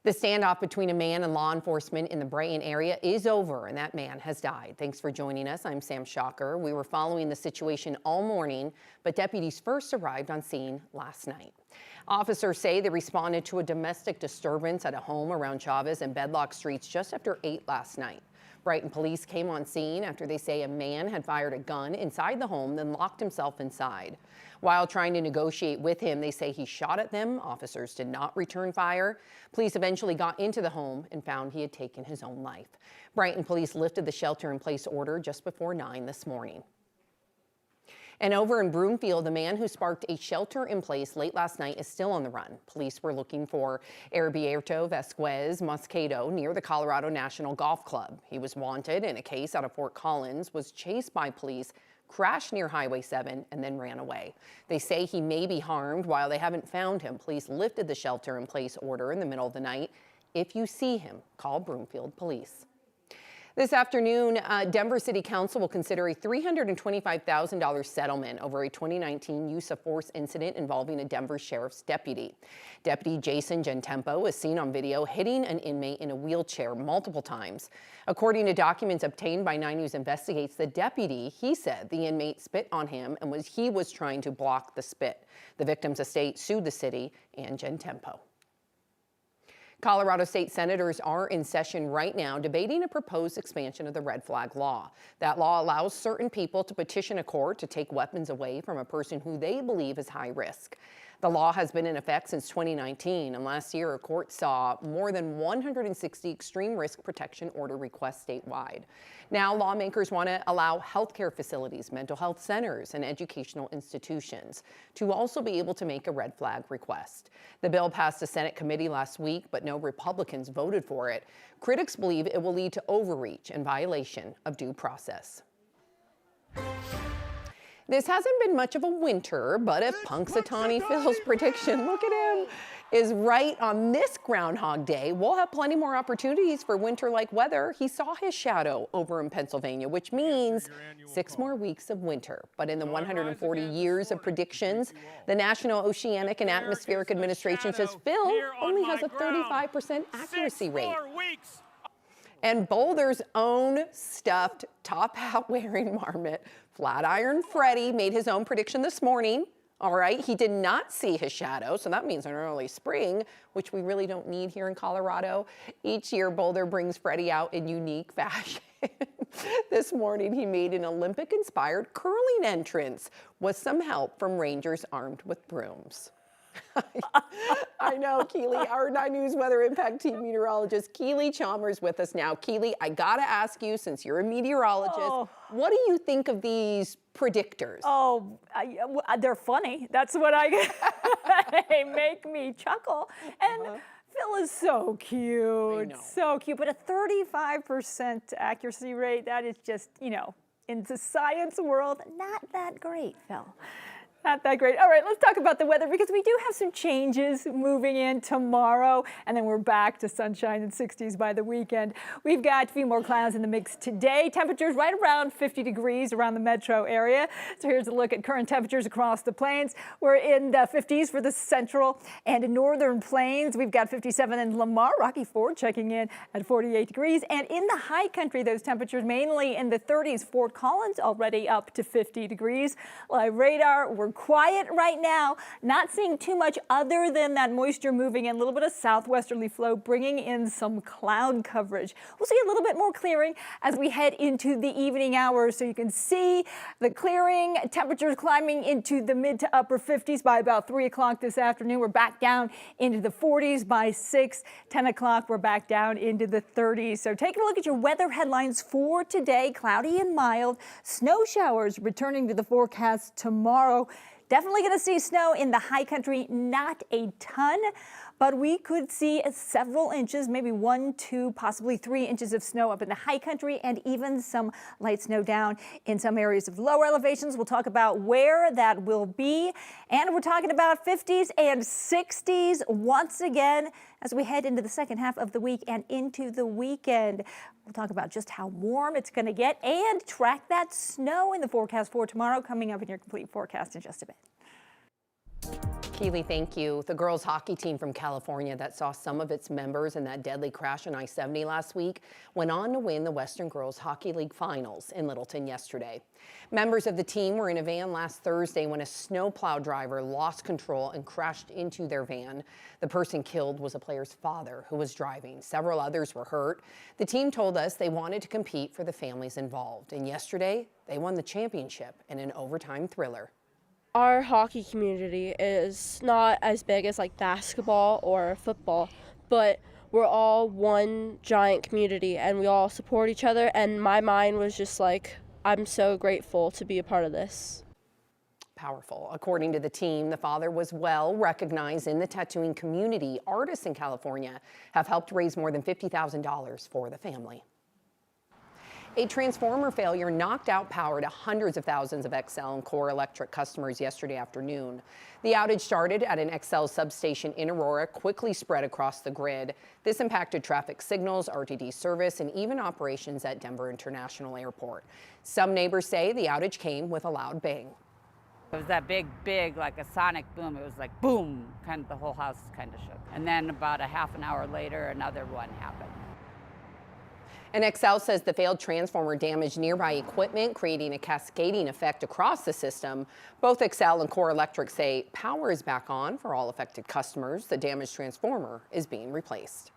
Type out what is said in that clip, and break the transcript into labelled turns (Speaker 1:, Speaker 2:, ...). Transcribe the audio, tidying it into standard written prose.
Speaker 1: The standoff between a man and law enforcement in the Brighton area is over, and that man has died. Thanks for joining us. I'm Sam Shocker. We were following the situation all morning, but deputies first arrived on scene last night. Officers say they responded to a domestic disturbance at a home around Chavez and Bedlock Streets just after 8 last night. Brighton police came on scene after they say a man had fired a gun inside the home, then locked himself inside. While trying to negotiate with him, they say he shot at them. Officers did not return fire. Police eventually got into the home and found he had taken his own life. Brighton police lifted the shelter-in-place order just before 9 this morning. And over in Broomfield, the man who sparked a shelter-in-place late last night is still on the run. Police were looking for Heriberto Vasquez Mosquedo near the Colorado National Golf Club. He was wanted in a case out of Fort Collins, was chased by police, crashed near Highway 7, and then ran away. They say he may be harmed. While they haven't found him, police lifted the shelter-in-place order in the middle of the night. If you see him, call Broomfield Police. This afternoon, Denver City Council will consider a $325,000 settlement over a 2019 use of force incident involving a Denver sheriff's deputy. Deputy Jason Gentempo was seen on video hitting an inmate in a wheelchair multiple times. According to documents obtained by 9 News Investigates, the deputy, he said the inmate spit on him and he was trying to block the spit. The victim's estate sued the city and Gentempo. Colorado state senators are in session right now debating a proposed expansion of the red flag law. That law allows certain people to petition a court to take weapons away from a person who they believe is high risk. The law has been in effect since 2019, and last year a court saw more than 160 extreme risk protection order requests statewide. Now lawmakers want to allow healthcare facilities, mental health centers, and educational institutions to also be able to make a red flag request. The bill passed a Senate committee last week, but no Republicans voted for it. Critics believe it will lead to overreach and violation of due process. This hasn't been much of a winter, but if Punxsutawney Phil's prediction, look at him, is right on this Groundhog Day, we'll have plenty more opportunities for winter-like weather. He saw his shadow over in Pennsylvania, which means 6 more weeks of winter. But in the 140 years of predictions, the National Oceanic and Atmospheric Administration says Phil only has a 35% accuracy rate. And Boulder's own stuffed top hat-wearing marmot, Flatiron Freddy, made his own prediction this morning. All right, he did not see his shadow, so that means an early spring, which we really don't need here in Colorado. Each year, Boulder brings Freddy out in unique fashion. This morning, he made an Olympic-inspired curling entrance with some help from rangers armed with brooms. I know, Keely, our 9 News Weather Impact Team meteorologist Keely Chalmers with us now. Keely, I gotta ask you, since you're a meteorologist, what do you think of these predictors?
Speaker 2: Oh, they're funny. That's what they make me chuckle. And Phil is so cute, so cute. But a 35% accuracy rate, that is just, you know, in the science world, not that great, Phil. Not that great. All right, let's talk about the weather because we do have some changes moving in tomorrow, and then we're back to sunshine and 60s by the weekend. We've got a few more clouds in the mix today. Temperatures right around 50 degrees around the metro area. So here's a look at current temperatures across the plains. We're in the 50s for the central and northern plains. We've got 57 in Lamar. Rocky Ford checking in at 48 degrees. And in the high country, those temperatures mainly in the 30s. Fort Collins already up to 50 degrees. Live radar, we're quiet right now, not seeing too much other than that moisture moving in, a little bit of southwesterly flow bringing in some cloud coverage. We'll see a little bit more clearing as we head into the evening hours, so you can see the clearing, temperatures climbing into the mid to upper 50s by about 3 o'clock this afternoon. We're back down into the 40s by 6, 10 o'clock we're back down into the 30s. So taking a look at your weather headlines for today, cloudy and mild, snow showers returning to the forecast tomorrow. Definitely going to see snow in the high country, not a ton, but we could see several inches, maybe 1, 2, possibly 3 inches of snow up in the high country and even some light snow down in some areas of lower elevations. We'll talk about where that will be. And we're talking about 50s and 60s once again as we head into the second half of the week and into the weekend. We'll talk about just how warm it's going to get and track that snow in the forecast for tomorrow, coming up in your complete forecast in just a bit.
Speaker 1: Keely, thank you. The girls hockey team from California that saw some of its members in that deadly crash on I-70 last week went on to win the Western Girls Hockey League Finals in Littleton yesterday. Members of the team were in a van last Thursday when a snowplow driver lost control and crashed into their van. The person killed was a player's father who was driving. Several others were hurt. The team told us they wanted to compete for the families involved, and yesterday they won the championship in an overtime thriller.
Speaker 3: Our hockey community is not as big as like basketball or football, but we're all one giant community and we all support each other, and my mind was just like, I'm so grateful to be a part of this.
Speaker 1: Powerful. According to the team, the father was well recognized in the tattooing community. Artists in California have helped raise more than $50,000 for the family. A transformer failure knocked out power to hundreds of thousands of XL and Core Electric customers yesterday afternoon. The outage started at an XL substation in Aurora, quickly spread across the grid. This impacted traffic signals, RTD service, and even operations at Denver International Airport. Some neighbors say the outage came with a loud bang.
Speaker 4: It was that big, like a sonic boom. It was like boom, kind of the whole house kind of shook. And then about a half an hour later, another one happened.
Speaker 1: And XL says the failed transformer damaged nearby equipment, creating a cascading effect across the system. Both XL and Core Electric say power is back on for all affected customers. The damaged transformer is being replaced.